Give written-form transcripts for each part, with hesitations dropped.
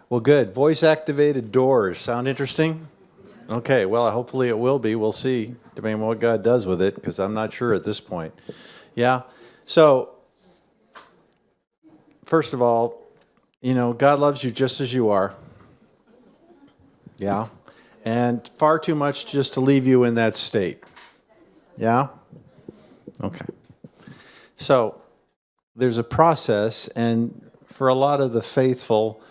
Well, good. Voice-activated doors. Sound interesting? Okay, well, hopefully it will be. We'll see, depending on what God does with it, because I'm not sure at this point. Yeah? So, first of all, God loves you just as you are. Yeah? And far too much just to leave you in that state. Yeah? Okay. So, there's a process, and for a lot of the faithful,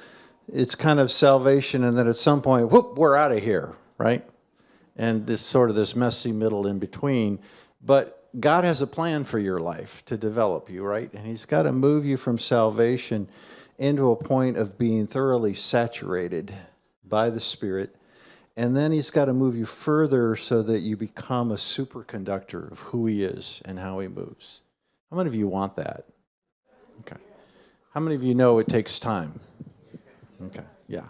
it's kind of salvation, and then at some point, whoop, we're out of here, right? And this messy middle in between. But God has a plan for your life to develop you, right? And He's got to move you from salvation into a point of being thoroughly saturated by the Spirit. And then He's got to move you further so that you become a superconductor of who He is and how He moves. How many of you want that? Okay. How many of you know it takes time? Okay, yeah.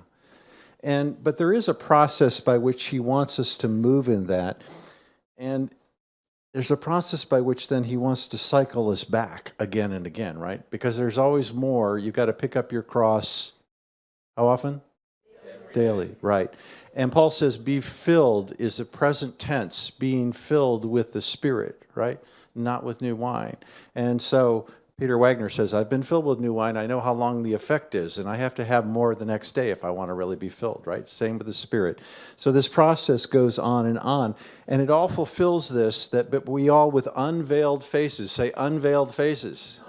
But there is a process by which He wants us to move in that. And there's a process by which then He wants to cycle us back again and again, right? Because there's always more. You've got to pick up your cross. How often? Daily, right. And Paul says, be filled is a present tense, being filled with the Spirit, right? Not with new wine. And so Peter Wagner says, I've been filled with new wine. I know how long the effect is, and I have to have more the next day if I want to really be filled, right? Same with the Spirit. So this process goes on, and it all fulfills this, but we all with unveiled faces, say unveiled faces.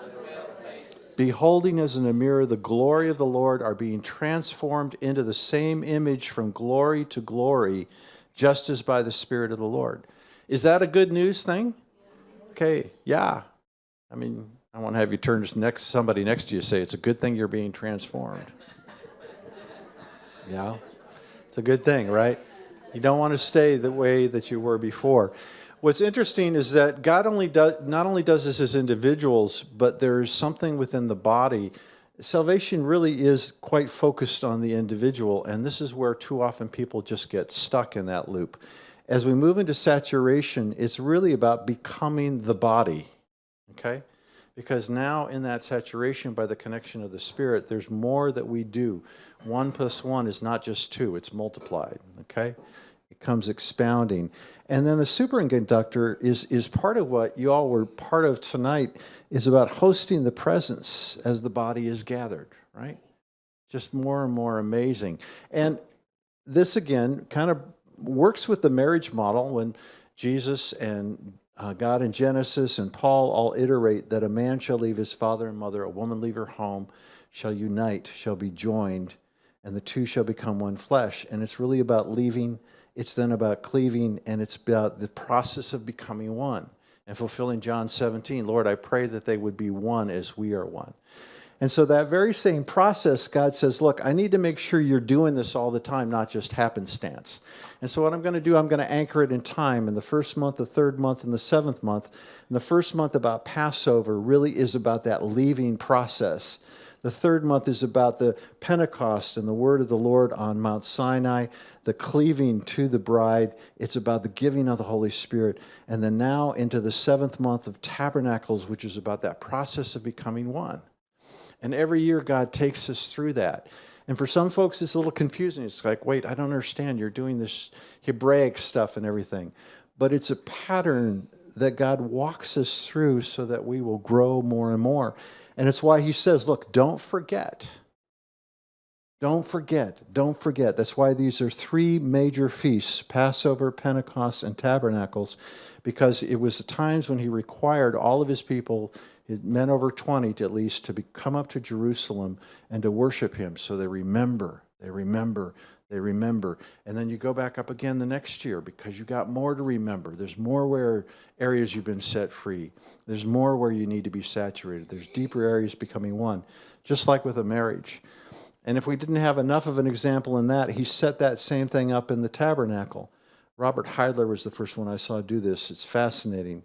Beholding as in a mirror the glory of the Lord, are being transformed into the same image from glory to glory, just as by the Spirit of the Lord. Is that a good news thing? Okay, yeah. I mean, I want to have you turn to somebody next to you and say, it's a good thing you're being transformed. Yeah, it's a good thing, right? You don't want to stay the way that you were before. What's interesting is that God not only does this as individuals, but there's something within the body. Salvation really is quite focused on the individual, and this is where too often people just get stuck in that loop. As we move into saturation, it's really about becoming the body, okay? Because now in that saturation, by the connection of the Spirit, there's more that we do. 1 + 1 is not just 2, it's multiplied, okay? It comes expounding. And then the superconductor is part of what you all were part of tonight, is about hosting the presence as the body is gathered, right? Just more and more amazing. And this, again, kind of works with the marriage model when Jesus and God in Genesis and Paul all iterate that a man shall leave his father and mother, a woman leave her home, shall unite, shall be joined, and the two shall become one flesh. And it's really about leaving, it's then about cleaving, and it's about the process of becoming one and fulfilling John 17. Lord, I pray that they would be one as we are one. And so that very same process, God says, look, I need to make sure you're doing this all the time, not just happenstance. And so what I'm going to do, I'm going to anchor it in time. In the first month, the third month, and the seventh month. And the first month about Passover really is about that leaving process. The third month is about the Pentecost and the word of the Lord on Mount Sinai, the cleaving to the bride. It's about the giving of the Holy Spirit. And then now into the seventh month of Tabernacles, which is about that process of becoming one. And every year God takes us through that. And for some folks, it's a little confusing. It's like, wait, I don't understand. You're doing this Hebraic stuff and everything. But it's a pattern that God walks us through so that we will grow more and more. And it's why He says, look, don't forget. Don't forget. Don't forget. That's why these are three major feasts, Passover, Pentecost, and Tabernacles, because it was the times when He required all of His people, men over 20 at least, to come up to Jerusalem and to worship Him. So they remember. And then you go back up again the next year because you got more to remember. There's more areas you've been set free. There's more where you need to be saturated. There's deeper areas becoming one, just like with a marriage. And if we didn't have enough of an example in that, He set that same thing up in the tabernacle. Robert Heidler was the first one I saw do this. It's fascinating.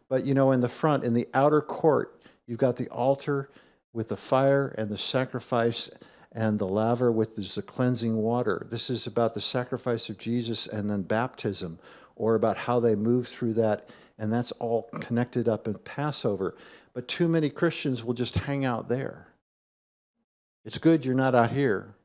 But, in the front, in the outer court, you've got the altar with the fire and the sacrifice and the laver with the cleansing water. This is about the sacrifice of Jesus and then baptism, or about how they move through that, and that's all connected up in Passover. But too many Christians will just hang out there. It's good you're not out here,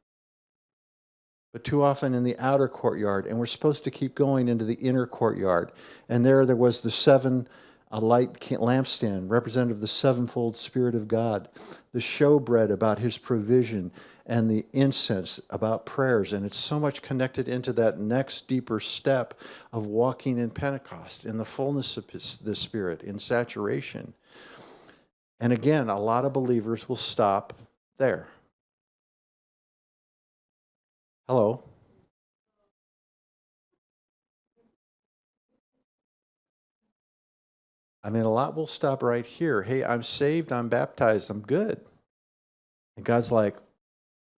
but too often in the outer courtyard. And we're supposed to keep going into the inner courtyard. And there was the seven light lampstand, representative of the sevenfold Spirit of God, the showbread about his provision, and the incense about prayers. And it's so much connected into that next deeper step of walking in Pentecost, in the fullness of the Spirit, in saturation. And again, a lot of believers will stop there. Hello. I mean, a lot will stop right here. Hey, I'm saved, I'm baptized, I'm good. And God's like,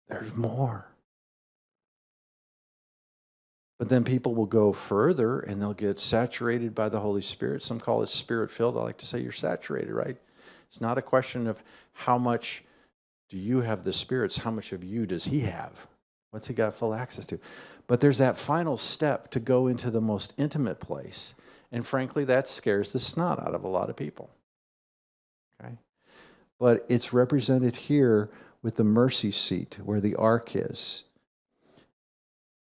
there's more. But then people will go further and they'll get saturated by the Holy Spirit. Some call it spirit-filled. I like to say you're saturated, right? It's not a question of how much do you have the Spirit, it's how much of you does he have? What's he got full access to? But there's that final step to go into the most intimate place. And frankly, that scares the snot out of a lot of people. Okay? But it's represented here with the mercy seat where the ark is.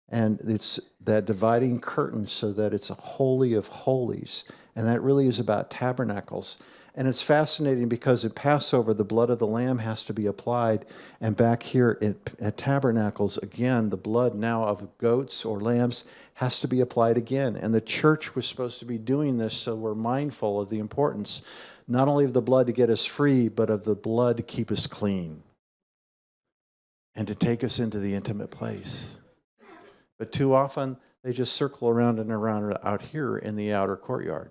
And it's that dividing curtain so that it's a holy of holies. And that really is about tabernacles. And it's fascinating because at Passover, the blood of the lamb has to be applied. And back here at tabernacles, again, the blood now of goats or lambs has to be applied again. And the church was supposed to be doing this, so we're mindful of the importance, not only of the blood to get us free, but of the blood to keep us clean and to take us into the intimate place. But too often, they just circle around and around out here in the outer courtyard.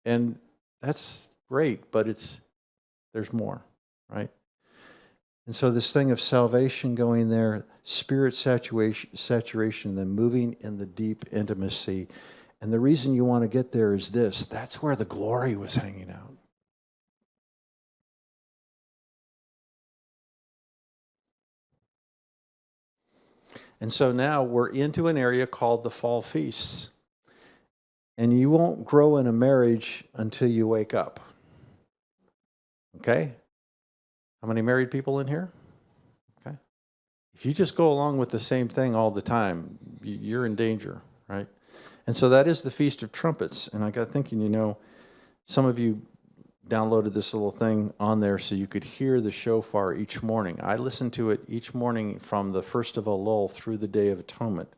And that's great, but there's more, right? And so this thing of salvation going there, spirit saturation, then moving in the deep intimacy. And the reason you want to get there is this: that's where the glory was hanging out. And so now we're into an area called the fall feasts. And you won't grow in a marriage until you wake up. Okay? How many married people in here? Okay. If you just go along with the same thing all the time, you're in danger, right? And so that is the Feast of Trumpets. And I got thinking, some of you downloaded this little thing on there so you could hear the shofar each morning. I listen to it each morning from the first of Elul through the Day of Atonement.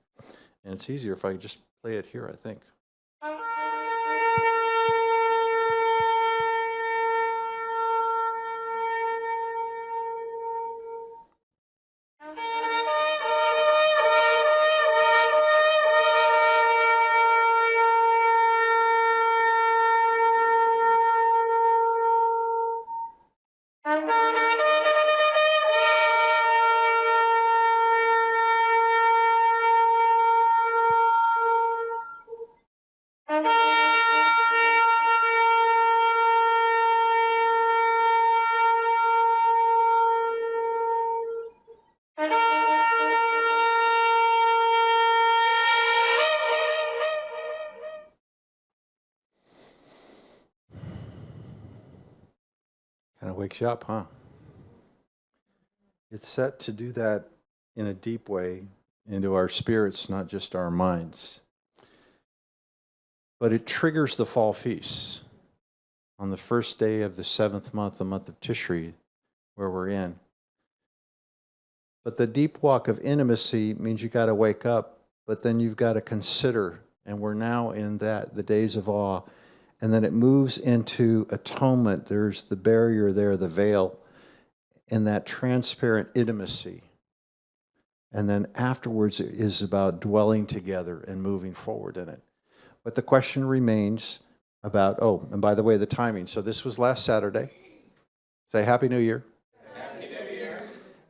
And it's easier if I just play it here, I think. Kind of wakes you up, huh? It's set to do that in a deep way into our spirits, not just our minds. But it triggers the fall feasts on the first day of the 7th month, the month of Tishri, where we're in. But the deep walk of intimacy means you got to wake up, but then you've got to consider, and we're now in that, the days of awe. And then it moves into atonement. There's the barrier there, the veil, and that transparent intimacy. And then afterwards it is about dwelling together and moving forward in it. But the question remains about, and by the way, the timing. So this was last Saturday. Say Happy New Year. Happy New Year.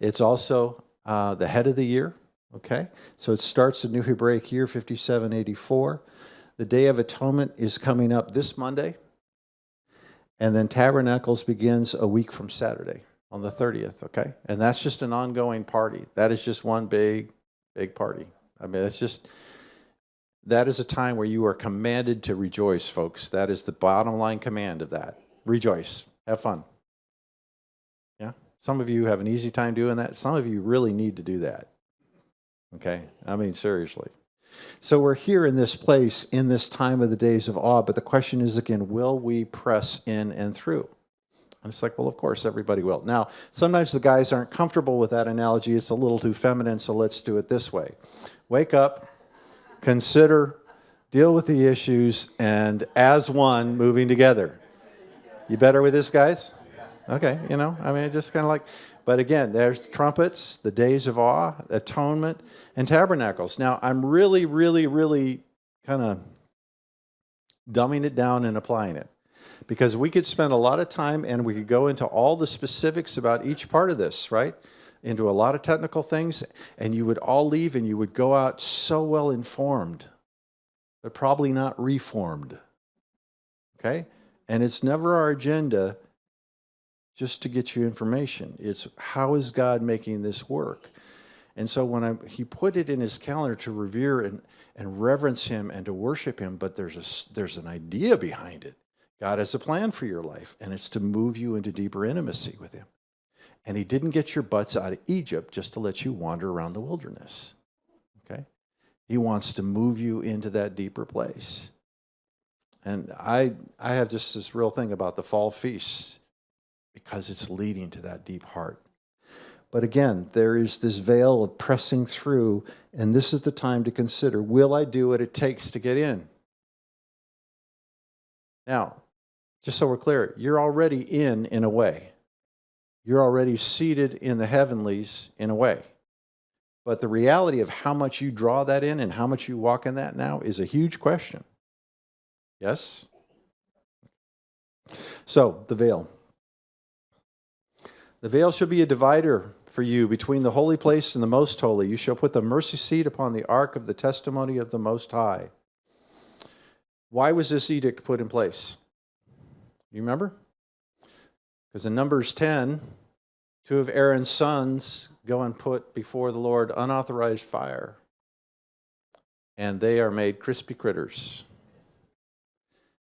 It's also the head of the year, okay? So it starts the New Hebraic year, 5784. The Day of Atonement is coming up this Monday. And then Tabernacles begins a week from Saturday on the 30th, okay? And that's just an ongoing party. That is just one big, big party. I mean, that is a time where you are commanded to rejoice, folks. That is the bottom line command of that. Rejoice. Have fun. Yeah? Some of you have an easy time doing that. Some of you really need to do that. Okay? I mean, seriously. So we're here in this place, in this time of the days of awe, but the question is again, will we press in and through? And it's like, well, of course, everybody will. Now, sometimes the guys aren't comfortable with that analogy. It's a little too feminine, so let's do it this way. Wake up, consider, deal with the issues, and as one, moving together. You better with this, guys? Okay, I mean, just kind of like, but again, there's trumpets, the days of awe, atonement, and tabernacles. Now, I'm really, really, really kind of dumbing it down and applying it because we could spend a lot of time and we could go into all the specifics about each part of this, right? Into a lot of technical things, and you would all leave and you would go out so well informed, but probably not reformed. Okay? And it's never our agenda just to get you information. It's how is God making this work? And so when he put it in his calendar to revere and reverence him and to worship him, but there's an idea behind it. God has a plan for your life, and it's to move you into deeper intimacy with him. And he didn't get your butts out of Egypt just to let you wander around the wilderness. Okay? He wants to move you into that deeper place. And I have just this real thing about the fall feasts because it's leading to that deep heart. But again, there is this veil of pressing through, and this is the time to consider, will I do what it takes to get in? Now, just so we're clear, you're already in a way. You're already seated in the heavenlies in a way. But the reality of how much you draw that in and how much you walk in that now is a huge question. Yes? So, the veil. The veil shall be a divider for you between the holy place and the most holy. You shall put the mercy seat upon the ark of the testimony of the Most High. Why was this edict put in place? You remember? Because in Numbers 10, two of Aaron's sons go and put before the Lord unauthorized fire, and they are made crispy critters.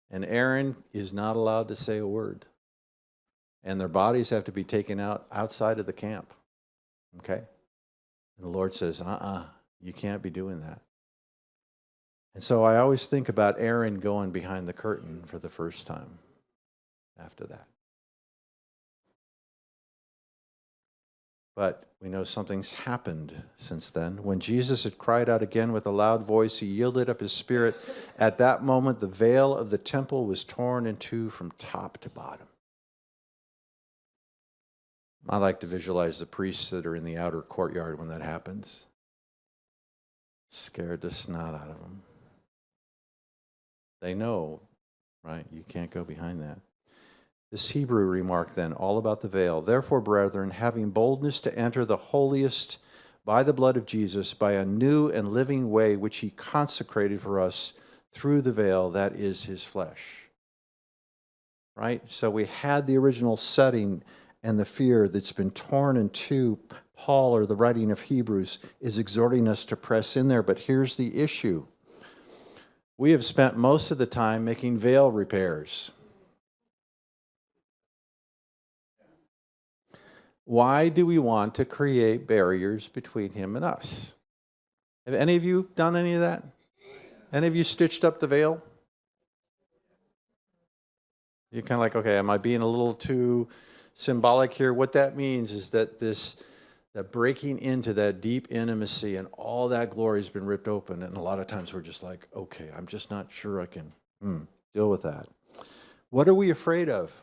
And Aaron is not allowed to say a word. And their bodies have to be taken out outside of the camp. Okay? And the Lord says, you can't be doing that. And so I always think about Aaron going behind the curtain for the first time after that. But we know something's happened since then. When Jesus had cried out again with a loud voice, he yielded up his spirit. At that moment, the veil of the temple was torn in two from top to bottom. I like to visualize the priests that are in the outer courtyard when that happens. Scared the snot out of them. They know, right? You can't go behind that. This Hebrew remark then, all about the veil. Therefore, brethren, having boldness to enter the holiest by the blood of Jesus, by a new and living way which he consecrated for us through the veil, that is his flesh. Right? So we had the original setting and the fear that's been torn in two. Paul, or the writing of Hebrews, is exhorting us to press in there. But here's the issue. We have spent most of the time making veil repairs. Why do we want to create barriers between him and us? Have any of you done any of that? Any of you stitched up the veil? You're kind of like, okay, am I being a little too symbolic here? What that means is that that breaking into that deep intimacy and all that glory has been ripped open. And a lot of times we're just like, okay, I'm just not sure I can deal with that. What are we afraid of?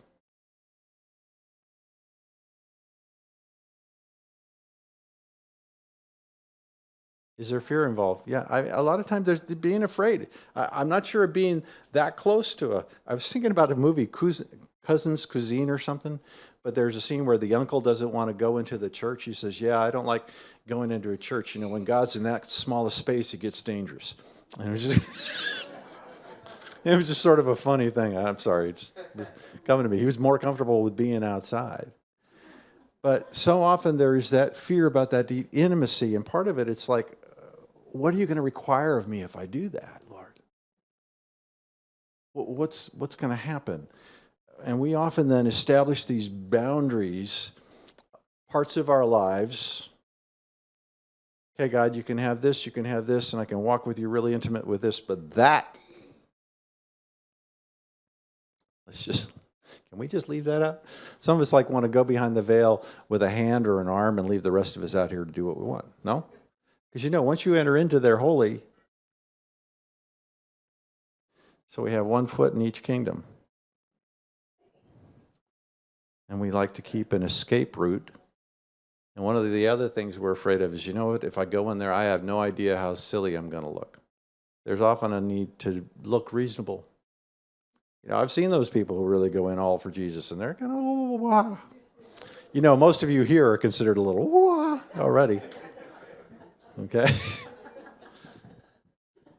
Is there fear involved? Yeah, a lot of times there's being afraid. I'm not sure of being that close to I was thinking about a movie, Cousin's Cuisine or something, but there's a scene where the uncle doesn't want to go into the church. He says, yeah, I don't like going into a church. You know, when God's in that small a space, it gets dangerous. And it was just sort of a funny thing. I'm sorry, it just was coming to me. He was more comfortable with being outside. But so often there is that fear about that deep intimacy, and part of it, it's like, what are you going to require of me if I do that, Lord? What's going to happen? And we often then establish these boundaries, parts of our lives. okay, God, you can have this, and I can walk with you really intimate with this, but can we just leave that up? Some of us want to go behind the veil with a hand or an arm and leave the rest of us out here to do what we want. No? Because once you enter into their holy, so we have one foot in each kingdom. And we like to keep an escape route. And one of the other things we're afraid of is, what? If I go in there, I have no idea how silly I'm going to look. There's often a need to look reasonable. I've seen those people who really go in all for Jesus, and they're kind of, wah. Most of you here are considered a little wah already. Okay?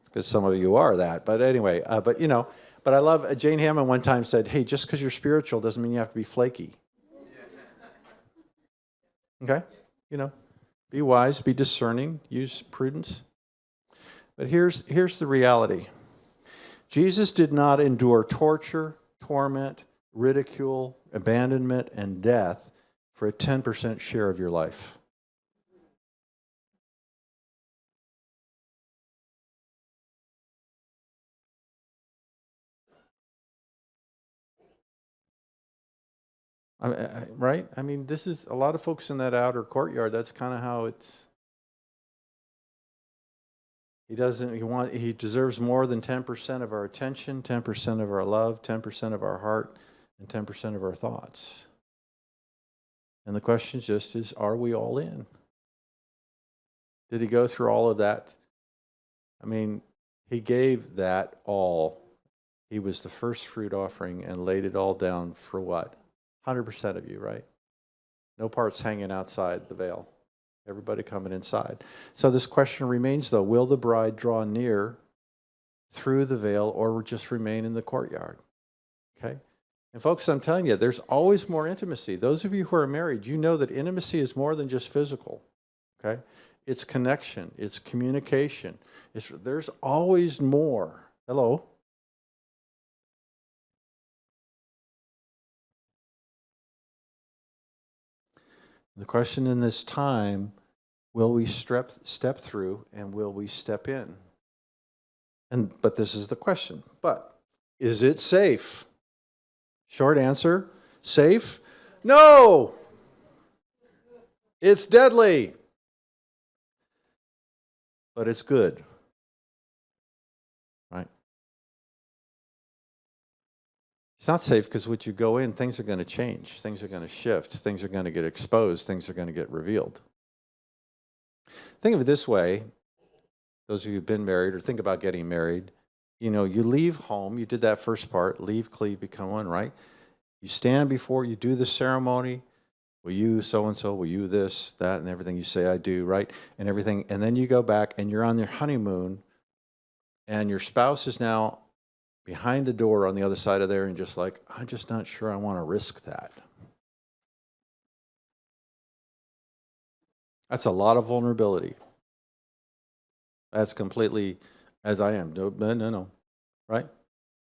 Because some of you are that. But anyway, but I love, Jane Hammond one time said, hey, just because you're spiritual doesn't mean you have to be flaky. Okay? Be wise, be discerning, use prudence. But here's the reality. Jesus did not endure torture, torment, ridicule, abandonment, and death for a 10% share of your life. Right? This is a lot of folks in that outer courtyard. That's kind of how it's. He deserves more than 10% of our attention, 10% of our love, 10% of our heart, and 10% of our thoughts. And the question just is, are we all in? Did he go through all of that? He gave that all. He was the first fruit offering and laid it all down for what? 100% of you, right? No parts hanging outside the veil. Everybody coming inside. So this question remains, though. Will the bride draw near through the veil or just remain in the courtyard? Okay? And folks, I'm telling you, there's always more intimacy. Those of you who are married, you know that intimacy is more than just physical. Okay? It's connection. It's communication. There's always more. Hello? The question in this time, will we step through and will we step in? But this is the question. But is it safe? Short answer, safe? No! It's deadly. But it's good. Right? It's not safe because when you go in, things are going to change. Things are going to shift. Things are going to get exposed. Things are going to get revealed. Think of it this way. Those of you who've been married or think about getting married, you leave home. You did that first part, leave, cleave, become one, right? You stand before, you do the ceremony. Will you so-and-so, will you this, that, and everything you say I do, right? And everything. And then you go back and you're on your honeymoon and your spouse is now behind the door on the other side of there and just like, I'm just not sure I want to risk that. That's a lot of vulnerability. That's completely as I am. No. Right?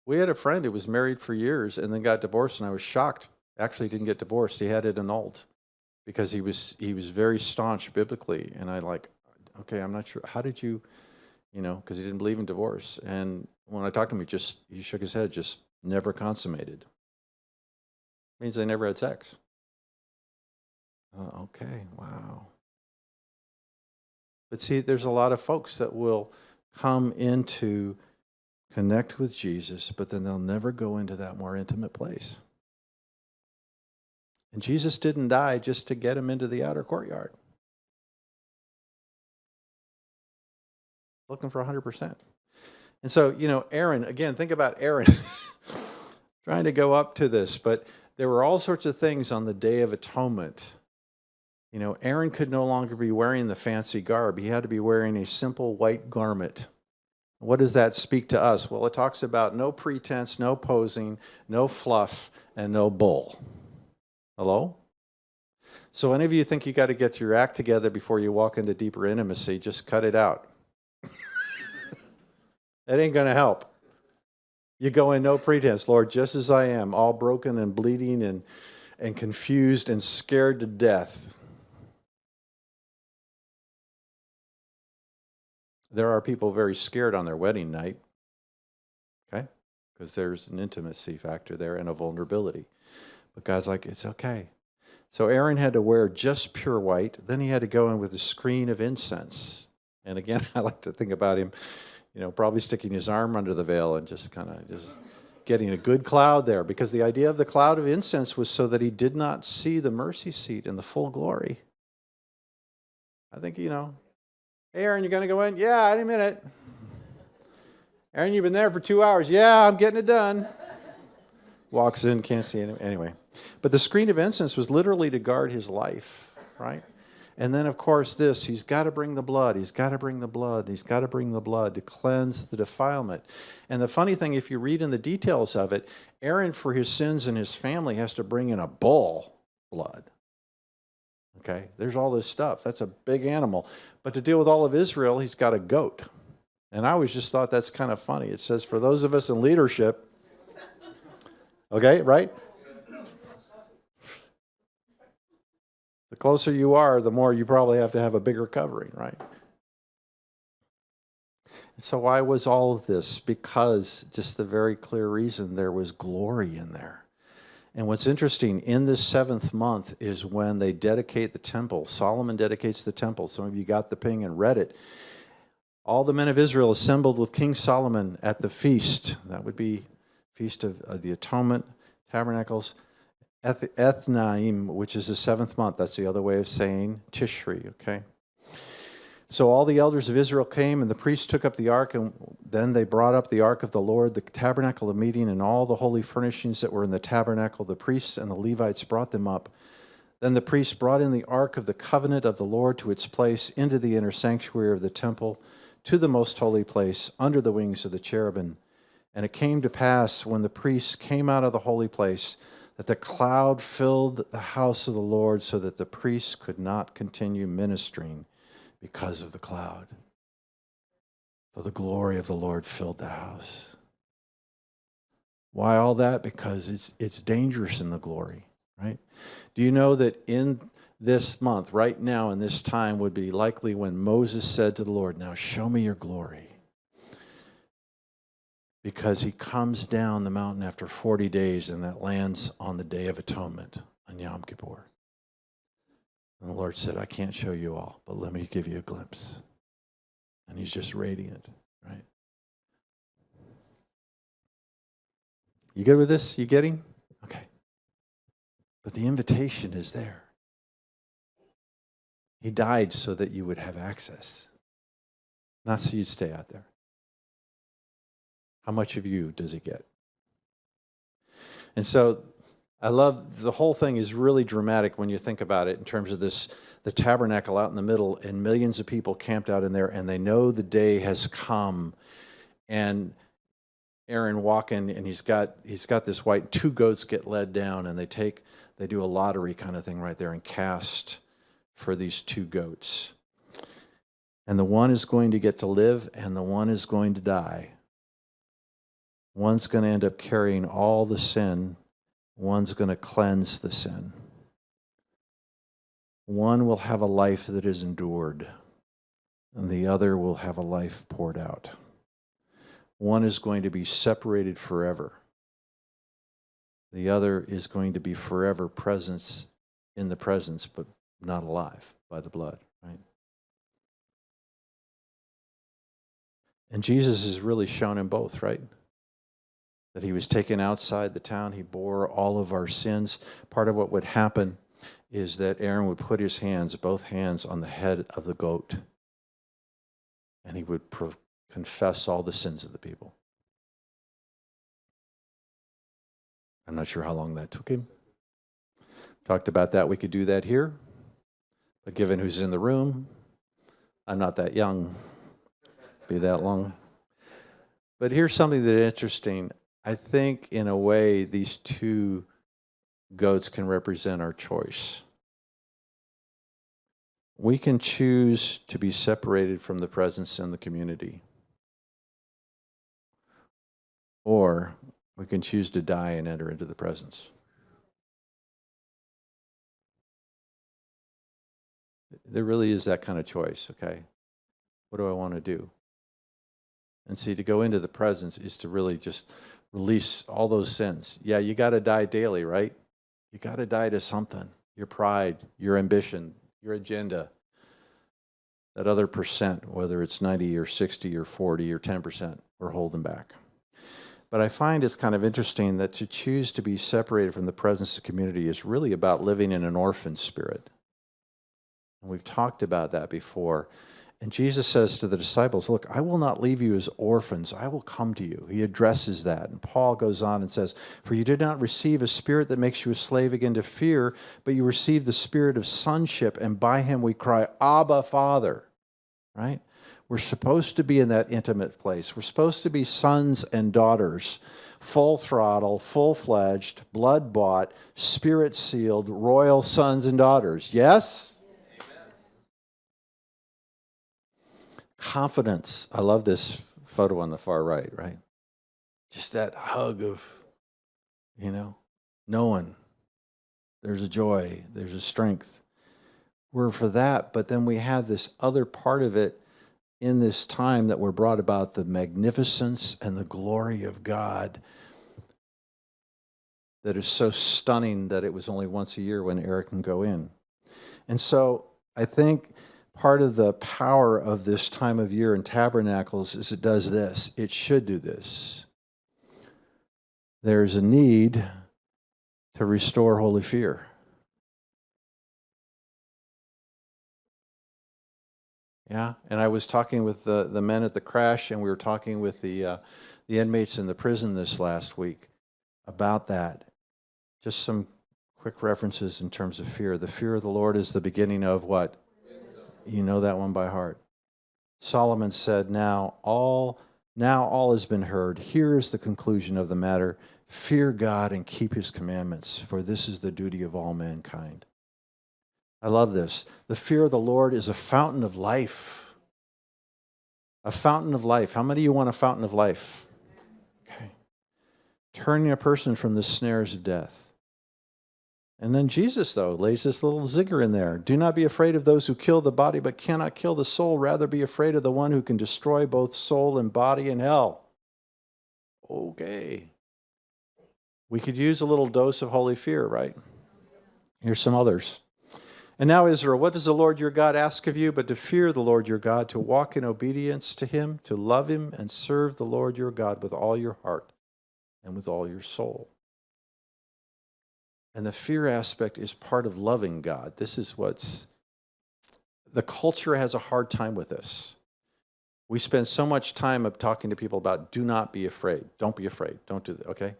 We had a friend who was married for years and then got divorced, and I was shocked. Actually, he didn't get divorced. He had it annulled because he was very staunch biblically. And okay, I'm not sure. How did you, because he didn't believe in divorce. And when I talked to him, he shook his head, just never consummated. Means they never had sex. Okay, wow. But see, there's a lot of folks that will come into connect with Jesus, but then they'll never go into that more intimate place. And Jesus didn't die just to get him into the outer courtyard. Looking for 100%. And so, Aaron, again, think about Aaron trying to go up to this, but there were all sorts of things on the Day of Atonement. Aaron could no longer be wearing the fancy garb. He had to be wearing a simple white garment. What does that speak to us? Well, it talks about no pretense, no posing, no fluff, and no bull. Hello? So any of you think you got to get your act together before you walk into deeper intimacy, just cut it out. That ain't going to help. You go in no pretense, Lord, just as I am, all broken and bleeding and confused and scared to death. There are people very scared on their wedding night, okay? Because there's an intimacy factor there and a vulnerability. But God's like, it's okay. So Aaron had to wear just pure white. Then he had to go in with a screen of incense. And again, I like to think about him, probably sticking his arm under the veil and just kind of just getting a good cloud there. Because the idea of the cloud of incense was so that he did not see the mercy seat in the full glory. I think, hey, Aaron, you going to go in? Yeah, in a minute. Aaron, you've been there for 2 hours. Yeah, I'm getting it done. Walks in, can't see it. Anyway. But the screen of incense was literally to guard his life, right? And then, of course, he's got to bring the blood. He's got to bring the blood. He's got to bring the blood to cleanse the defilement. And the funny thing, if you read in the details of it, Aaron, for his sins and his family, has to bring in a bull blood. Okay? There's all this stuff. That's a big animal. But to deal with all of Israel, he's got a goat. And I always just thought that's kind of funny. It says, for those of us in leadership, okay, right? The closer you are, the more you probably have to have a bigger covering, right? And so why was all of this? Because just the very clear reason, there was glory in there. And what's interesting, in this 7th month is when they dedicate the temple. Solomon dedicates the temple. Some of you got the ping and read it. All the men of Israel assembled with King Solomon at the feast. That would be Feast of the Atonement, Tabernacles. Ethnaim, which is the 7th month. That's the other way of saying Tishri, okay? So all the elders of Israel came, and the priests took up the ark, and then they brought up the ark of the Lord, the tabernacle of meeting, and all the holy furnishings that were in the tabernacle. The priests and the Levites brought them up. Then the priests brought in the ark of the covenant of the Lord to its place into the inner sanctuary of the temple, to the most holy place, under the wings of the cherubim. And it came to pass, when the priests came out of the holy place, that the cloud filled the house of the Lord, so that the priests could not continue ministering because of the cloud. For the glory of the Lord filled the house. Why all that? Because it's dangerous in the glory, right? Do you know that in this month, right now in this time, would be likely when Moses said to the Lord, now show me your glory. Because he comes down the mountain after 40 days, and that lands on the Day of Atonement, on Yom Kippur. And the Lord said, I can't show you all, but let me give you a glimpse. And he's just radiant, right? You good with this? You getting? Okay. But the invitation is there. He died so that you would have access, not so you'd stay out there. How much of you does he get? And so I love, the whole thing is really dramatic when you think about it in terms of the tabernacle out in the middle, and millions of people camped out in there, and they know the day has come. And Aaron walking, and he's got this white, 2 goats get led down, and they do a lottery kind of thing right there and cast for these 2 goats. And the one is going to get to live, and the one is going to die. One's going to end up carrying all the sin. One's going to cleanse the sin. One will have a life that is endured, and the other will have a life poured out. One is going to be separated forever. The other is going to be forever presence in the presence, but not alive by the blood, right? And Jesus has really shown in both, right? That he was taken outside the town. He bore all of our sins. Part of what would happen is that Aaron would put his hands, both hands, on the head of the goat, and he would confess all the sins of the people. I'm not sure how long that took him. Talked about that. We could do that here. But given who's in the room, I'm not that young. Be that long. But here's something that's interesting. I think, in a way, these 2 goats can represent our choice. We can choose to be separated from the presence and the community. Or we can choose to die and enter into the presence. There really is that kind of choice, okay? What do I want to do? And see, to go into the presence is to really just release all those sins. Yeah, you got to die daily, right? You got to die to something. Your pride, your ambition, your agenda. That other percent, whether it's 90 or 60 or 40 or 10%, we're holding back. But I find it's kind of interesting that to choose to be separated from the presence of community is really about living in an orphan spirit. And we've talked about that before. And Jesus says to the disciples, look, I will not leave you as orphans. I will come to you. He addresses that. And Paul goes on and says, for you did not receive a spirit that makes you a slave again to fear, but you received the spirit of sonship, and by him we cry, Abba, Father. Right? We're supposed to be in that intimate place. We're supposed to be sons and daughters, full throttle, full-fledged, blood-bought, spirit-sealed, royal sons and daughters. Yes? Confidence. I love this photo on the far right, right? Just that hug of, knowing there's a joy, there's a strength. We're for that, but then we have this other part of it in this time that we're brought about the magnificence and the glory of God that is so stunning that it was only once a year when Eric can go in. And so I think part of the power of this time of year in Tabernacles is it does this. It should do this. There's a need to restore holy fear. Yeah, and I was talking with the men at the crash, and we were talking with the inmates in the prison this last week about that. Just some quick references in terms of fear. The fear of the Lord is the beginning of what? You know that one by heart. Solomon said, now all has been heard. Here is the conclusion of the matter. Fear God and keep his commandments, for this is the duty of all mankind. I love this. The fear of the Lord is a fountain of life. A fountain of life. How many of you want a fountain of life? Okay. Turning a person from the snares of death. And then Jesus, though, lays this little zigger in there. Do not be afraid of those who kill the body but cannot kill the soul. Rather be afraid of the one who can destroy both soul and body in hell. Okay. We could use a little dose of holy fear, right? Here's some others. And now, Israel, what does the Lord your God ask of you but to fear the Lord your God, to walk in obedience to him, to love him, and serve the Lord your God with all your heart and with all your soul. And the fear aspect is part of loving God. This is the culture has a hard time with this. We spend so much time of talking to people about do not be afraid. Don't be afraid. Don't do that, okay?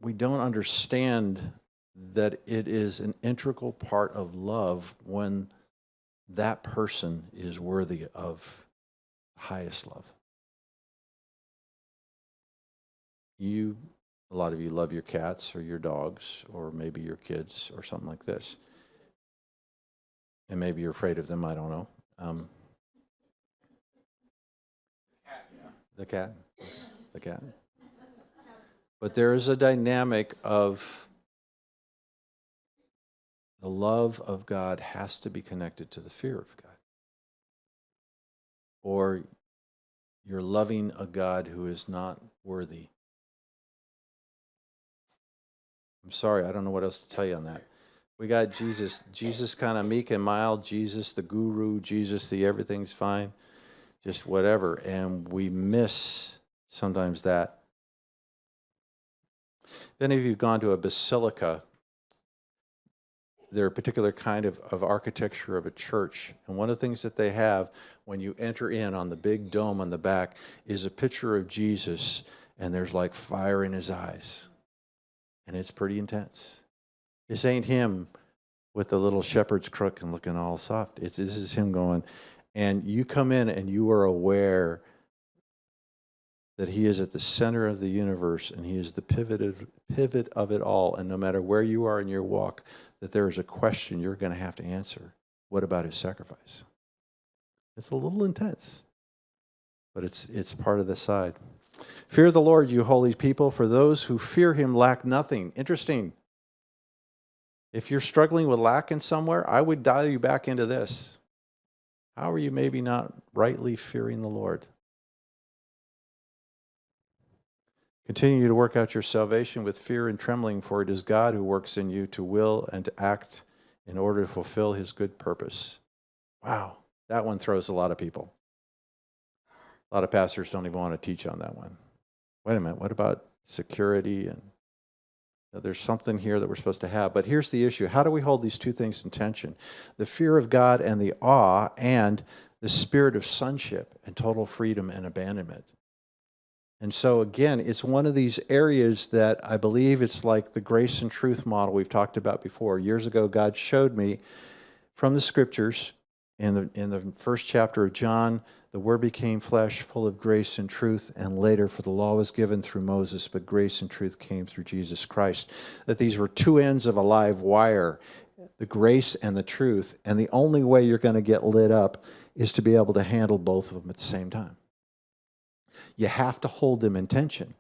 We don't understand that it is an integral part of love when that person is worthy of highest love. A lot of you love your cats or your dogs or maybe your kids or something like this. And maybe you're afraid of them, I don't know. The cat. But there is a dynamic of the love of God has to be connected to the fear of God. Or you're loving a God who is not worthy. I'm sorry, I don't know what else to tell you on that. We got Jesus kind of meek and mild, Jesus the guru, Jesus the everything's fine, just whatever. And we miss sometimes that. If any of you have gone to a basilica, they're a particular kind of architecture of a church. And one of the things that they have when you enter in on the big dome on the back is a picture of Jesus, and there's like fire in his eyes. And it's pretty intense. This ain't him with the little shepherd's crook and looking all soft. This is him going, and you come in and you are aware that he is at the center of the universe and he is the pivot of it all. And no matter where you are in your walk, that there is a question you're going to have to answer. What about his sacrifice? It's a little intense, but it's part of the side. Fear the Lord, you holy people, for those who fear him lack nothing. Interesting. If you're struggling with lack in somewhere, I would dial you back into this. How are you maybe not rightly fearing the Lord? Continue to work out your salvation with fear and trembling, for it is God who works in you to will and to act in order to fulfill his good purpose. Wow, that one throws a lot of people. A lot of pastors don't even want to teach on that one. Wait a minute, what about security? And there's something here that we're supposed to have. But here's the issue. How do we hold these two things in tension? The fear of God and the awe, and the spirit of sonship and total freedom and abandonment. And so again, it's one of these areas that I believe it's like the grace and truth model we've talked about before. Years ago, God showed me from the scriptures in the first chapter of John, the Word became flesh, full of grace and truth, and later, for the law was given through Moses, but grace and truth came through Jesus Christ. That these were two ends of a live wire, the grace and the truth, and the only way you're going to get lit up is to be able to handle both of them at the same time. You have to hold them in tension.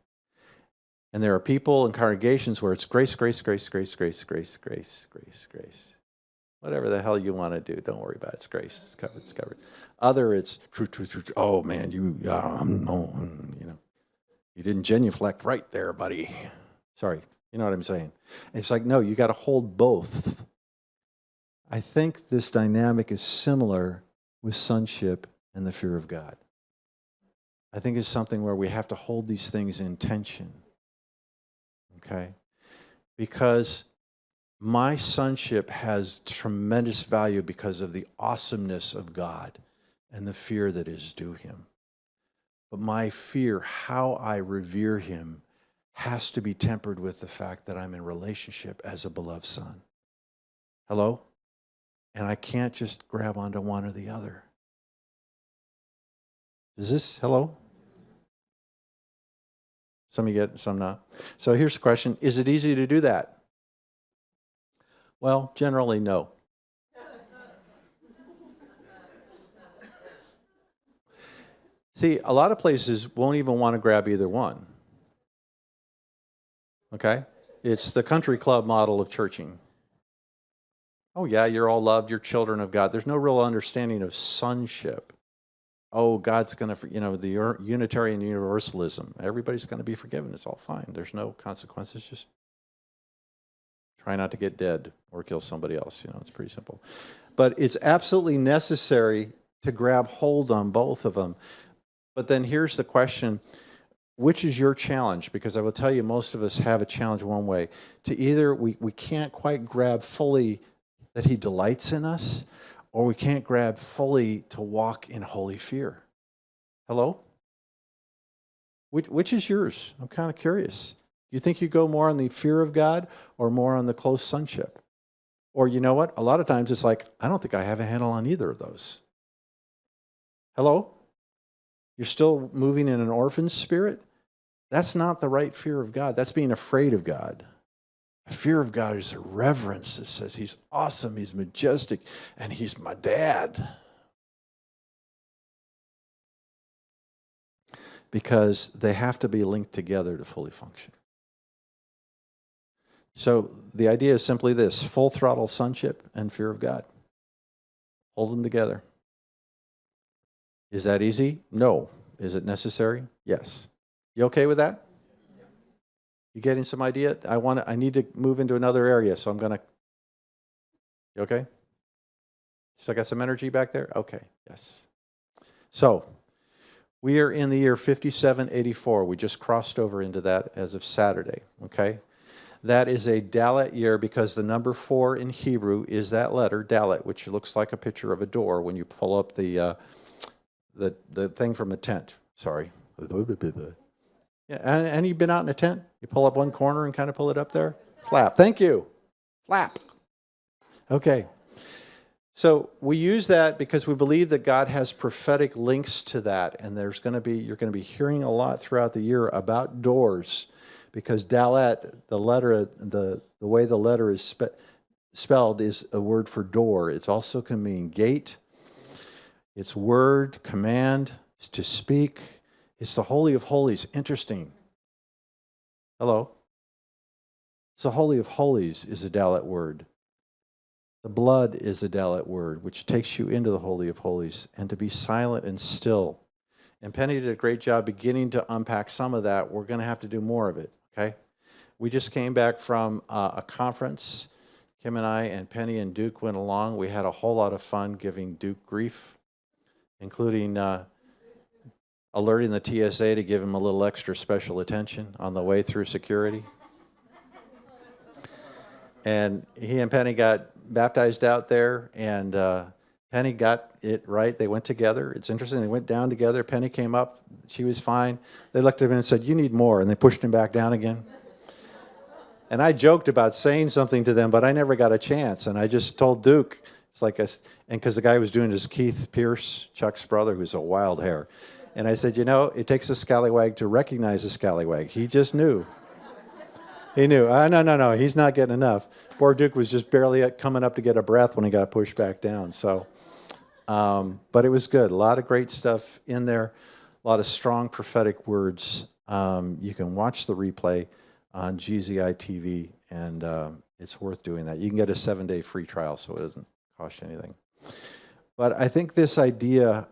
And there are people in congregations where it's grace, grace, grace, grace, grace, grace, grace, grace, grace. Whatever the hell you want to do, don't worry about it. It's grace. It's covered. It's covered. Other, it's truth, truth, truth. Oh man, you didn't genuflect right there, buddy. Sorry, you know what I'm saying. And it's like, no, you got to hold both. I think this dynamic is similar with sonship and the fear of God. I think it's something where we have to hold these things in tension. Okay? Because my sonship has tremendous value because of the awesomeness of God and the fear that is due him. But my fear, how I revere him, has to be tempered with the fact that I'm in relationship as a beloved son. Hello? And I can't just grab onto one or the other. Is this, hello? Some you get, some not. So here's the question. Is it easy to do that? Well, generally, no. See, a lot of places won't even want to grab either one. Okay? It's the country club model of churching. Oh, yeah, you're all loved, you're children of God. There's no real understanding of sonship. Oh, God's going to, the Unitarian Universalism. Everybody's going to be forgiven. It's all fine. There's no consequences. Just try not to get dead or kill somebody else. It's pretty simple. But it's absolutely necessary to grab hold on both of them. But then here's the question. Which is your challenge? Because I will tell you, most of us have a challenge one way. To either we can't quite grab fully that he delights in us, or we can't grab fully to walk in holy fear. Hello? Which is yours? I'm kind of curious. Do you think you go more on the fear of God or more on the close sonship? Or you know what? A lot of times it's like, I don't think I have a handle on either of those. Hello? You're still moving in an orphan spirit? That's not the right fear of God. That's being afraid of God. A fear of God is a reverence that says he's awesome, he's majestic, and he's my dad. Because they have to be linked together to fully function. So the idea is simply this: full throttle sonship and fear of God. Hold them together. Is that easy? No. Is it necessary? Yes. You okay with that? You getting some idea? I need to move into another area, so I'm going to. You okay? Still got some energy back there? Okay, yes. So, we are in the year 5784. We just crossed over into that as of Saturday, okay? That is a Dalet year because the number 4 in Hebrew is that letter, Dalet, which looks like a picture of a door when you pull up the thing from a tent. Sorry. Yeah, and you've been out in a tent? You pull up one corner and kind of pull it up there? Flap. Thank you. Flap. Okay. So we use that because we believe that God has prophetic links to that, and you're going to be hearing a lot throughout the year about doors, because Dalet, the way the letter is spelled is a word for door. It also can mean gate. It's word, command, to speak. It's the Holy of Holies. Interesting. Hello? It's the Holy of Holies is a Dalet word. The blood is a Dalet word, which takes you into the Holy of Holies. And to be silent and still And Penny did a great job beginning to unpack some of that. We're going to have to do more of it, okay? We just came back from a conference. Kim and I and Penny and Duke went along. We had a whole lot of fun giving Duke grief, including alerting the TSA to give him a little extra special attention on the way through security. And he and Penny got baptized out there, and Penny got it right. They went together. It's interesting. They went down together. Penny came up. She was fine. They looked at him and said, "You need more," and they pushed him back down again. And I joked about saying something to them, but I never got a chance. And I just told Duke, it's like, and because the guy was doing his Keith Pierce, Chuck's brother, who's a wild hair. And I said, it takes a scallywag to recognize a scallywag. He just knew. He knew. No, he's not getting enough. Poor Duke was just barely coming up to get a breath when he got pushed back down. So, but it was good. A lot of great stuff in there. A lot of strong prophetic words. You can watch the replay on GZI TV, and it's worth doing that. You can get a 7-day free trial, so it doesn't cost you anything. But I think this idea,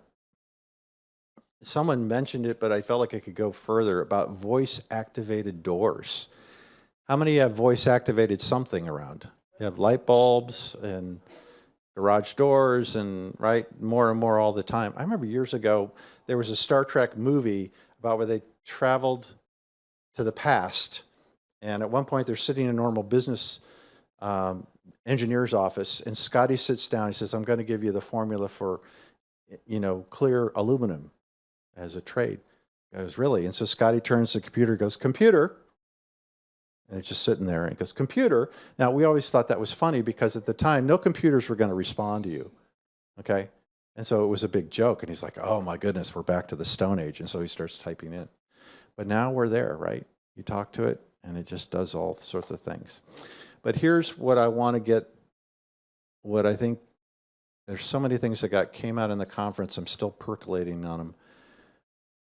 someone mentioned it, but I felt like I could go further, about voice-activated doors. How many have voice-activated something around? You have light bulbs and garage doors and, right, more and more all the time. I remember years ago, there was a Star Trek movie about where they traveled to the past. And at one point, they're sitting in a normal business engineer's office, and Scotty sits down. He says, "I'm going to give you the formula for, clear aluminum as a trade." He goes, "Really?" And so Scotty turns to the computer, goes, "Computer." And it's just sitting there, and he goes, "Computer." Now, we always thought that was funny because at the time, no computers were going to respond to you, okay? And so it was a big joke, and he's like, "Oh, my goodness, we're back to the Stone Age." And so he starts typing in. But now we're there, right? You talk to it, and it just does all sorts of things. But here's what I want to get, what I think, there's so many things that came out in the conference, I'm still percolating on them.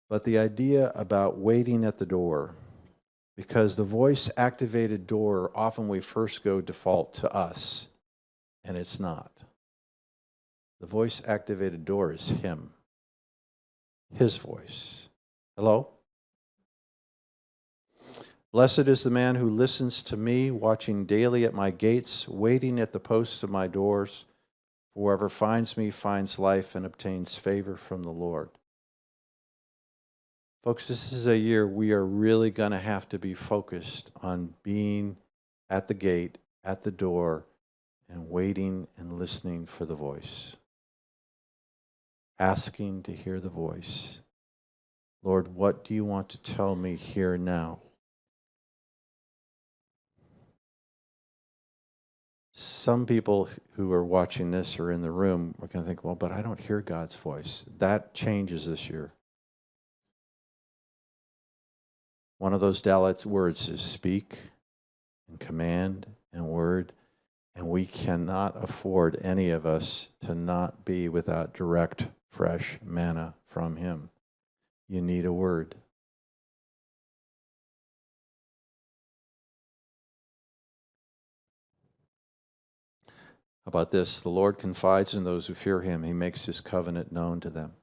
But the idea about waiting at the door, because the voice-activated door, often we first go default to us, and it's not. The voice-activated door is him, his voice. Hello? "Blessed is the man who listens to me, watching daily at my gates, waiting at the posts of my doors. Whoever finds me finds life and obtains favor from the Lord." Folks, this is a year we are really going to have to be focused on being at the gate, at the door, and waiting and listening for the voice. Asking to hear the voice. Lord, what do you want to tell me here now? Some people who are watching this or in the room are going to think, well, but I don't hear God's voice. That changes this year. One of those Dalit words is speak and command and word, and we cannot afford, any of us, to not be without direct, fresh manna from him. You need a word. How about this? The Lord confides in those who fear him. He makes his covenant known to them.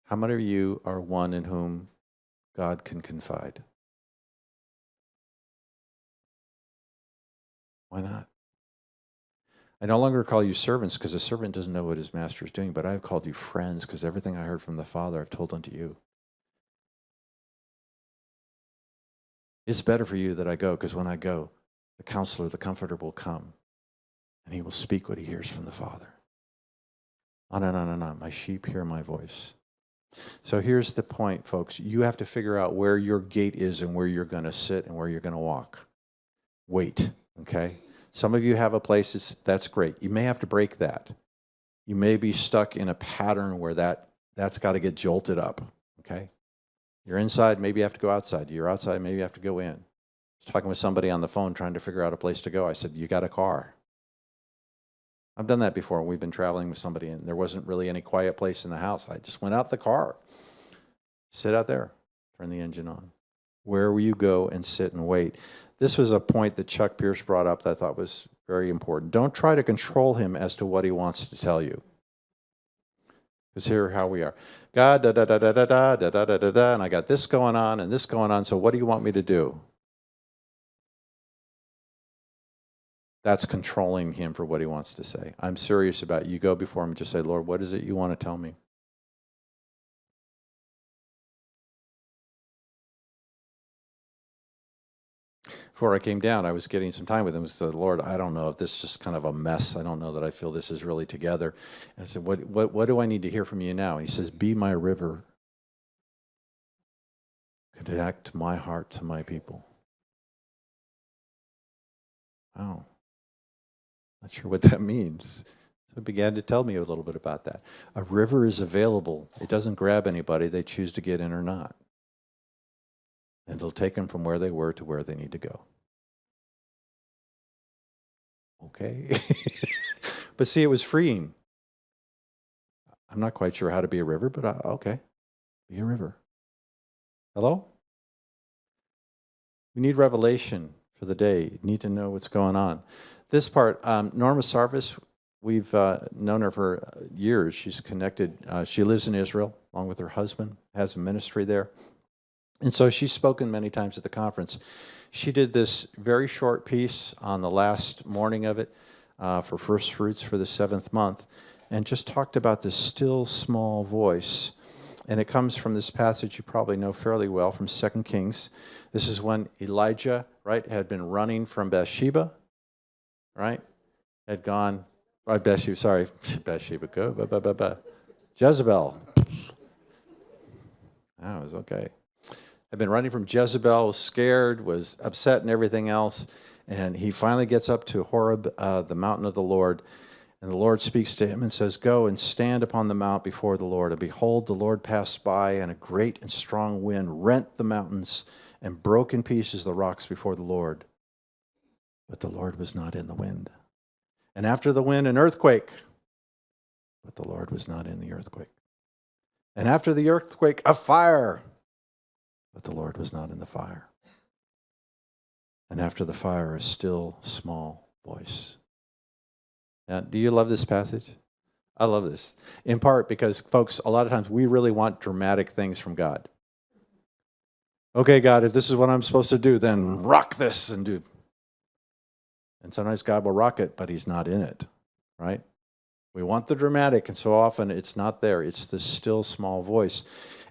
How many of you are one in whom God can confide? Why not? I no longer call you servants, because a servant doesn't know what his master is doing, but I have called you friends, because everything I heard from the Father I've told unto you. It's better for you that I go, because when I go, the counselor, the comforter will come, and he will speak what he hears from the Father. On and on and on. My sheep hear my voice. So here's the point, folks. You have to figure out where your gate is and where you're going to sit and where you're going to walk. Wait, okay? Some of you have a place, that's great. You may have to break that. You may be stuck in a pattern where that's got to get jolted up, okay? You're inside, maybe you have to go outside. You're outside, maybe you have to go in. I was talking with somebody on the phone trying to figure out a place to go. I said, you got a car? I've done that before. We've been traveling with somebody, and there wasn't really any quiet place in the house. I just went out the car. Sit out there. Turn the engine on. Where will you go and sit and wait? This was a point that Chuck Pierce brought up that I thought was very important. Don't try to control him as to what he wants to tell you. Because here how we are. God, da da da da da da da da da da da, and I got this going on and this going on, so what do you want me to do? That's controlling him for what he wants to say. I'm serious about it. You go before him and just say, Lord, what is it you want to tell me? Before I came down, I was getting some time with him. I said, Lord, I don't know if this is just kind of a mess. I don't know that I feel this is really together. And I said, what do I need to hear from you now? And he says, be my river. Connect my heart to my people. Wow. Not sure what that means. So he began to tell me a little bit about that. A river is available. It doesn't grab anybody. They choose to get in or not. And it'll take them from where they were to where they need to go. Okay. But see, it was freeing. I'm not quite sure how to be a river, but okay. Be a river. Hello? We need revelation for the day. You need to know what's going on. This part, Norma Sarvis, we've known her for years. She's connected. She lives in Israel along with her husband, has a ministry there. And so she's spoken many times at the conference. She did this very short piece on the last morning of it for First Fruits for the 7th month, and just talked about this still small voice. And it comes from this passage you probably know fairly well from 2 Kings. This is when Elijah, right, had been running from Bathsheba, right? Had gone, Bathsheba, go, Jezebel. That was okay. Had been running from Jezebel, was scared, was upset and everything else. And he finally gets up to Horeb, the mountain of the Lord. And the Lord speaks to him and says, go and stand upon the mount before the Lord. And behold, the Lord passed by, and a great and strong wind rent the mountains and broke in pieces the rocks before the Lord. But the Lord was not in the wind. And after the wind, an earthquake. But the Lord was not in the earthquake. And after the earthquake, a fire. But the Lord was not in the fire. And after the fire, a still small voice. Now, do you love this passage? I love this. In part because, folks, a lot of times we really want dramatic things from God. Okay, God, if this is what I'm supposed to do, then rock this and do. And sometimes God will rock it, but he's not in it, right? We want the dramatic, and so often it's not there. It's this still small voice.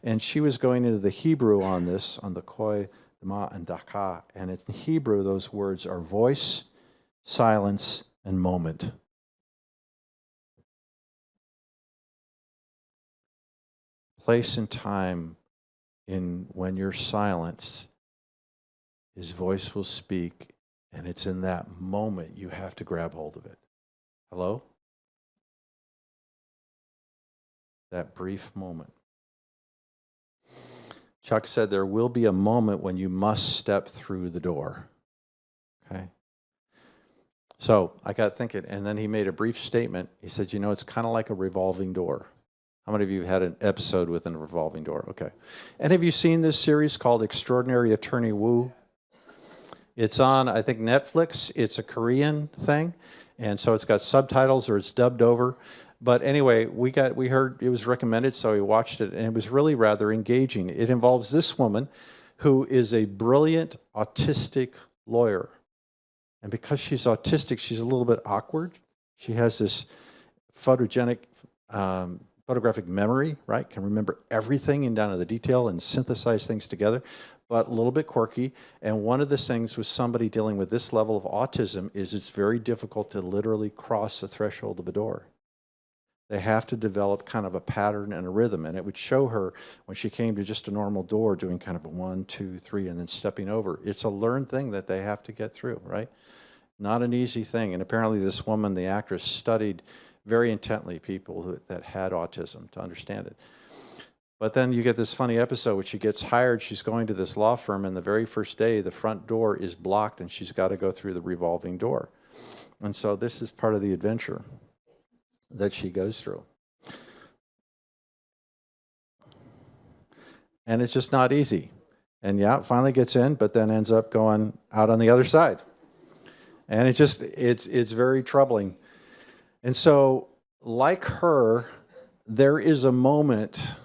And she was going into the Hebrew on this, on the koi, dama, and daka. And in Hebrew, those words are voice, silence, and moment. Place and time in when you're silenced, his voice will speak, and it's in that moment you have to grab hold of it. Hello? That brief moment. Chuck said there will be a moment when you must step through the door. Okay? So I got thinking, and then he made a brief statement. He said, it's kind of like a revolving door. How many of you have had an episode with a revolving door? Okay. And have you seen this series called Extraordinary Attorney Woo? It's on, I think, Netflix. It's a Korean thing, and so it's got subtitles or it's dubbed over. But anyway, we heard it was recommended, so we watched it, and it was really rather engaging. It involves this woman who is a brilliant autistic lawyer. And because she's autistic, she's a little bit awkward. She has this photographic memory, right? Can remember everything and down to the detail and synthesize things together, but a little bit quirky. And one of the things with somebody dealing with this level of autism is it's very difficult to literally cross the threshold of a door. They have to develop kind of a pattern and a rhythm. And it would show her when she came to just a normal door doing kind of a 1, 2, 3, and then stepping over. It's a learned thing that they have to get through, right? Not an easy thing. And apparently this woman, the actress, studied very intently people that had autism to understand it. But then you get this funny episode where she gets hired. She's going to this law firm, and the very first day, the front door is blocked, and she's got to go through the revolving door. And so this is part of the adventure that she goes through. And it's just not easy. And yeah, it finally gets in, but then ends up going out on the other side. And it's very troubling. And so, like her, there is a moment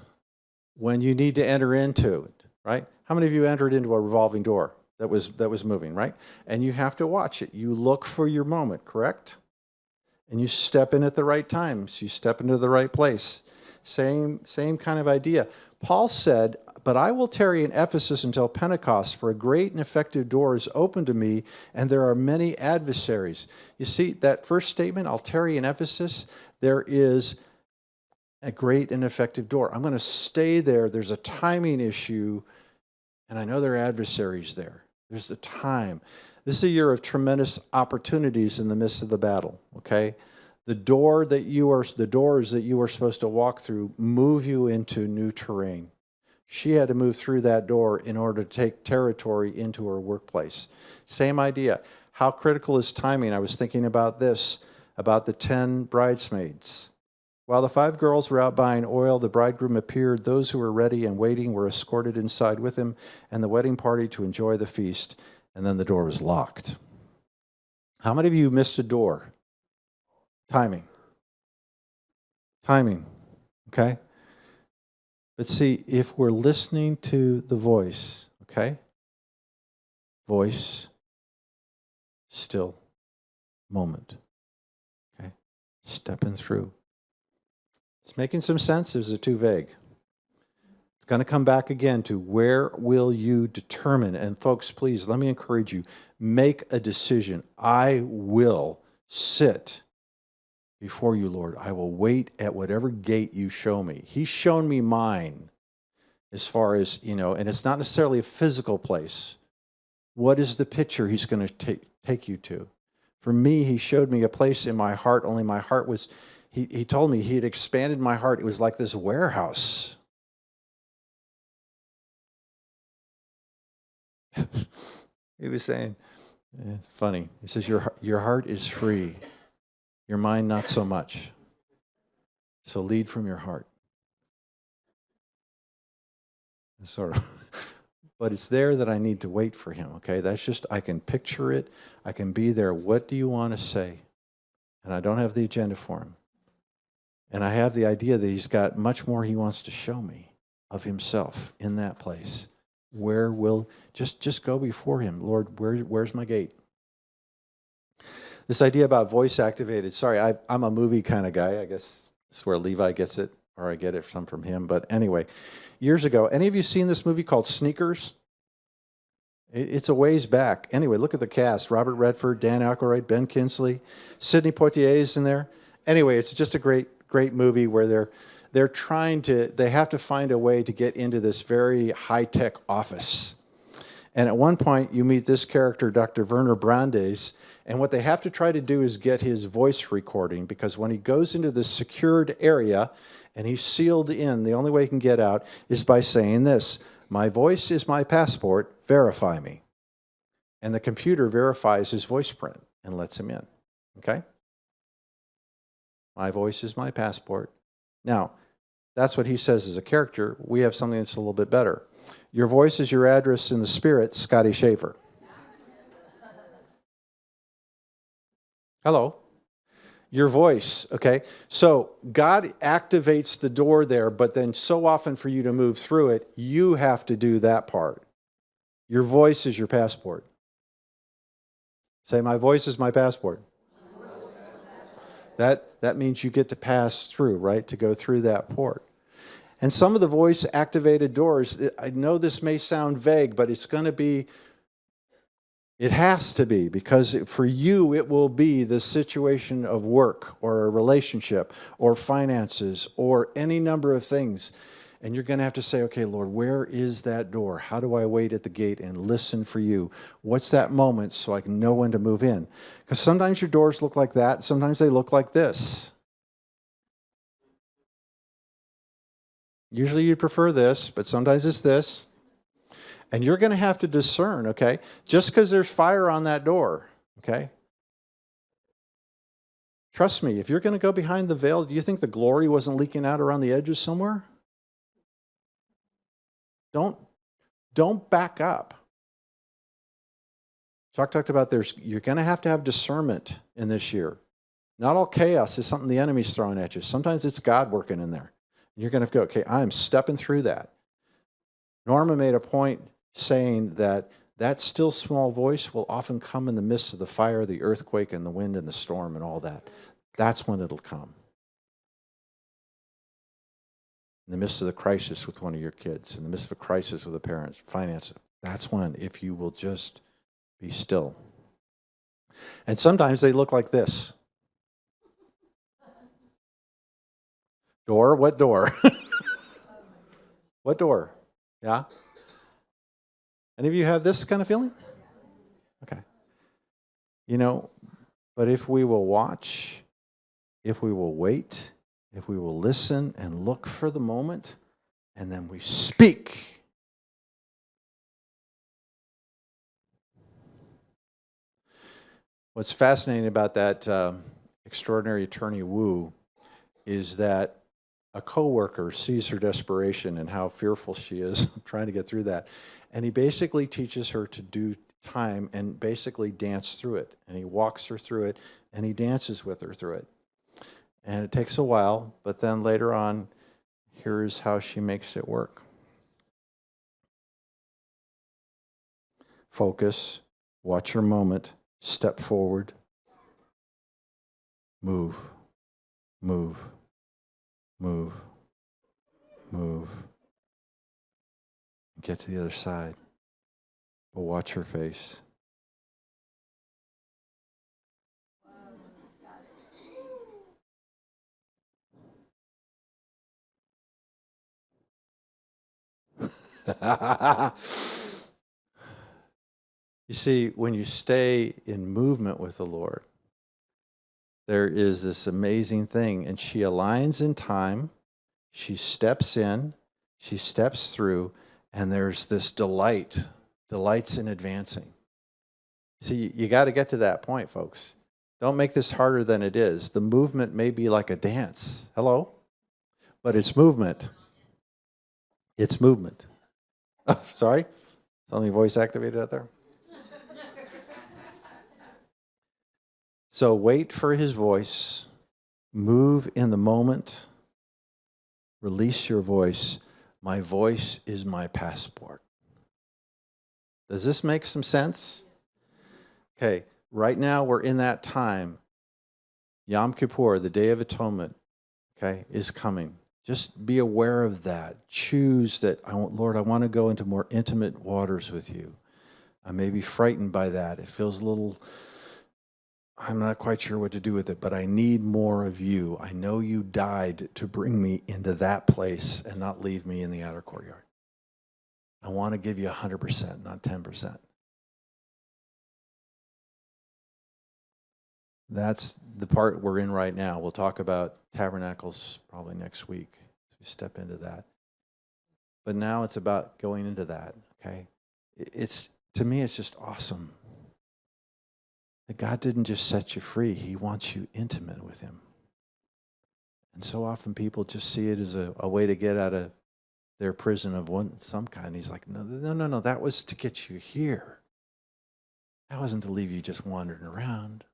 when you need to enter into it, right? How many of you entered into a revolving door that was moving, right? And you have to watch it. You look for your moment, correct? And you step in at the right times. You step into the right place. Same kind of idea. Paul said, "But I will tarry in Ephesus until Pentecost, for a great and effective door is open to me, and there are many adversaries." You see, that first statement, "I'll tarry in Ephesus," there is a great and effective door. I'm going to stay there. There's a timing issue, and I know there are adversaries there. There's the time. This is a year of tremendous opportunities in the midst of the battle, okay? The doors that you are supposed to walk through move you into new terrain. She had to move through that door in order to take territory into her workplace. Same idea. How critical is timing? I was thinking about this, about the 10 bridesmaids. While the 5 girls were out buying oil, the bridegroom appeared. Those who were ready and waiting were escorted inside with him and the wedding party to enjoy the feast. And then the door was locked. How many of you missed a door? Timing. Okay? But see, if we're listening to the voice, okay? Voice, still, moment. Okay? Stepping through. It's making some sense? Is it too vague? It's going to come back again to where will you determine? And folks, please, let me encourage you, make a decision. I will sit before you, Lord. I will wait at whatever gate you show me. He's shown me mine as far as, and it's not necessarily a physical place. What is the picture he's going to take you to? For me, he showed me a place in my heart, only my heart was, he told me he had expanded my heart. It was like this warehouse. He was saying, funny. He says, your heart is free. Your mind, not so much. So lead from your heart. Sort of. But it's there that I need to wait for him, okay? That's just, I can picture it. I can be there. What do you want to say? And I don't have the agenda for him. And I have the idea that he's got much more he wants to show me of himself in that place. Where will, just go before him. Lord, where's my gate? This idea about voice activated, sorry, I'm a movie kind of guy. I guess that's where Levi gets it, or I get it from him. But anyway, years ago, any of you seen this movie called Sneakers? It's a ways back. Anyway, look at the cast. Robert Redford, Dan Aykroyd, Ben Kingsley, Sidney Poitier's in there. Anyway, it's just a great movie where they have to find a way to get into this very high-tech office. And at one point, you meet this character, Dr. Werner Brandes, and what they have to try to do is get his voice recording, because when he goes into this secured area and he's sealed in, the only way he can get out is by saying this: "My voice is my passport, verify me." And the computer verifies his voice print and lets him in, okay? My voice is my passport. Now, that's what he says as a character. We have something that's a little bit better. Your voice is your address in the spirit, Scotty Schaefer. Hello. Your voice, okay? So God activates the door there, but then so often for you to move through it, you have to do that part. Your voice is your passport. Say, my voice is my passport. That means you get to pass through, right? To go through that port. And some of the voice-activated doors, I know this may sound vague, but it's going to be, it has to be, because for you it will be the situation of work or a relationship or finances or any number of things. And you're going to have to say, okay, Lord, where is that door? How do I wait at the gate and listen for you? What's that moment so I can know when to move in? Because sometimes your doors look like that. Sometimes they look like this. Usually you prefer this, but sometimes it's this. And you're going to have to discern, okay? Just because there's fire on that door, okay? Trust me, if you're going to go behind the veil, do you think the glory wasn't leaking out around the edges somewhere? Don't back up. Chuck talked about you're going to have discernment in this year. Not all chaos is something the enemy's throwing at you. Sometimes it's God working in there. You're going to go, okay, I'm stepping through that. Norma made a point saying that that still small voice will often come in the midst of the fire, the earthquake, and the wind and the storm and all that. That's when it'll come. In the midst of the crisis with one of your kids, in the midst of a crisis with a parent, finance, that's when, if you will just be still. And sometimes they look like this. Door? What door? What door? Yeah? Any of you have this kind of feeling? Okay. You know, but if we will watch, if we will wait, if we will listen and look for the moment, and then we speak. What's fascinating about that extraordinary attorney Wu is that a coworker sees her desperation and how fearful she is trying to get through that. And he basically teaches her to do time and basically dance through it. And he walks her through it and he dances with her through it. And it takes a while, but then later on, here's how she makes it work. Focus, watch your moment, step forward, move, move, move, move. Get to the other side, but watch her face. You see, when you stay in movement with the Lord, there is this amazing thing, and she aligns in time, she steps in, she steps through, and there's this delights in advancing. See, you got to get to that point, folks. Don't make this harder than it is. The movement may be like a dance. Hello? But it's movement. It's movement. Oh, sorry? Something voice activated out there? So wait for his voice. Move in the moment. Release your voice. My voice is my passport. Does this make some sense? Okay, right now we're in that time. Yom Kippur, the Day of Atonement, okay, is coming. Just be aware of that. Choose that, Lord, I want to go into more intimate waters with you. I may be frightened by that. It feels a little, I'm not quite sure what to do with it, but I need more of you. I know you died to bring me into that place and not leave me in the outer courtyard. I want to give you 100%, not 10%. That's the part we're in right now. We'll talk about tabernacles probably next week as we step into that. But now it's about going into that, okay? It's, to me, it's just awesome that God didn't just set you free. He wants you intimate with him. And so often people just see it as a way to get out of their prison of some kind. He's like, no, that was to get you here. That wasn't to leave you just wandering around.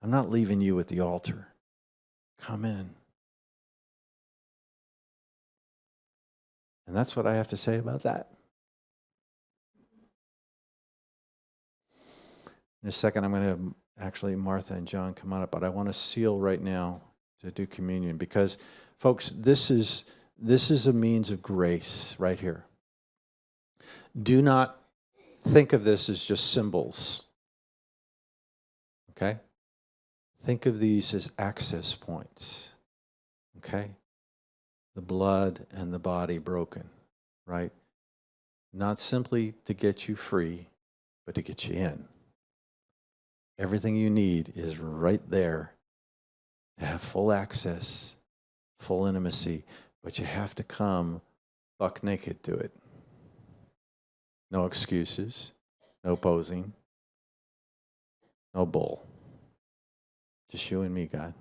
I'm not leaving you at the altar. Come in. And that's what I have to say about that. In a second, I'm going to have actually Martha and John come on up, but I want to seal right now to do communion because, folks, this is a means of grace right here. Do not think of this as just symbols. Okay? Think of these as access points. Okay? The blood and the body broken, right? Not simply to get you free, but to get you in. Everything you need is right there to have full access, full intimacy, but you have to come buck naked to it. No excuses, no posing, no bull. Just you and me, God.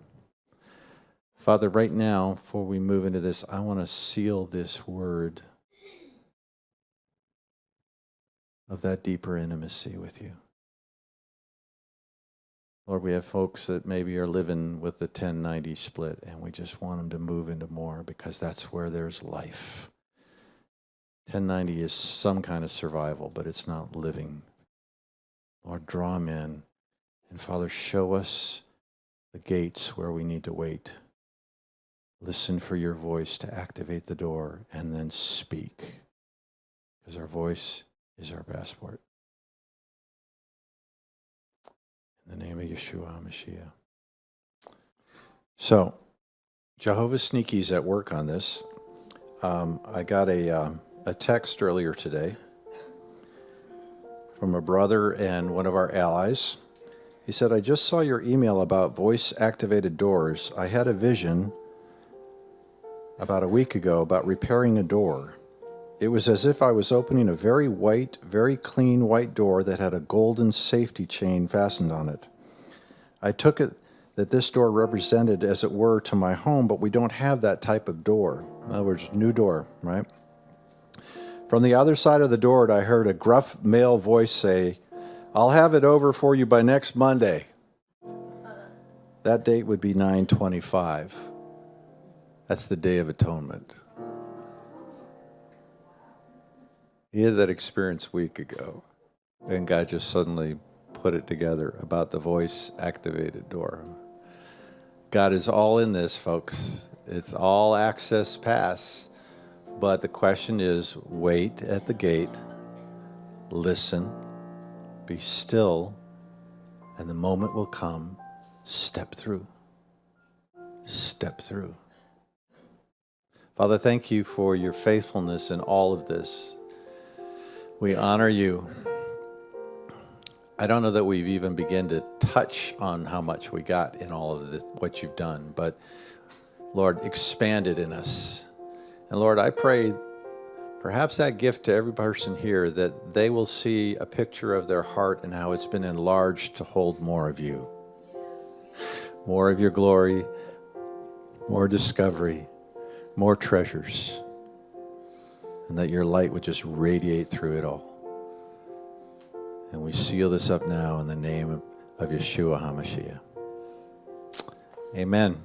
Father, right now, before we move into this, I want to seal this word of that deeper intimacy with you. Lord, we have folks that maybe are living with the 10-90 split, and we just want them to move into more because that's where there's life. 10-90 is some kind of survival, but it's not living. Lord, draw them in. And Father, show us the gates where we need to wait. Listen for your voice to activate the door and then speak. Because our voice is our passport. In the name of Yeshua HaMashiach. So, Jehovah's Sneaky's at work on this. I got a text earlier today from a brother and one of our allies. He said, I just saw your email about voice-activated doors. I had a vision about a week ago about repairing a door. It was as if I was opening a very white, very clean white door that had a golden safety chain fastened on it. I took it that this door represented, as it were, to my home, but we don't have that type of door. In other words, new door, right? From the other side of the door, I heard a gruff male voice say, I'll have it over for you by next Monday. That date would be 9/25. That's the Day of Atonement. He had that experience a week ago, and God just suddenly put it together about the voice-activated door. God is all in this, folks. It's all access pass. But the question is, wait at the gate, listen, be still, and the moment will come. Step through. Step through. Father, thank you for your faithfulness in all of this. We honor you. I don't know that we've even begun to touch on how much we got in all of what you've done, but Lord, expand it in us. And Lord, I pray perhaps that gift to every person here, that they will see a picture of their heart and how it's been enlarged to hold more of you. More of your glory, more discovery, more treasures, and that your light would just radiate through it all. And we seal this up now in the name of Yeshua HaMashiach. Amen.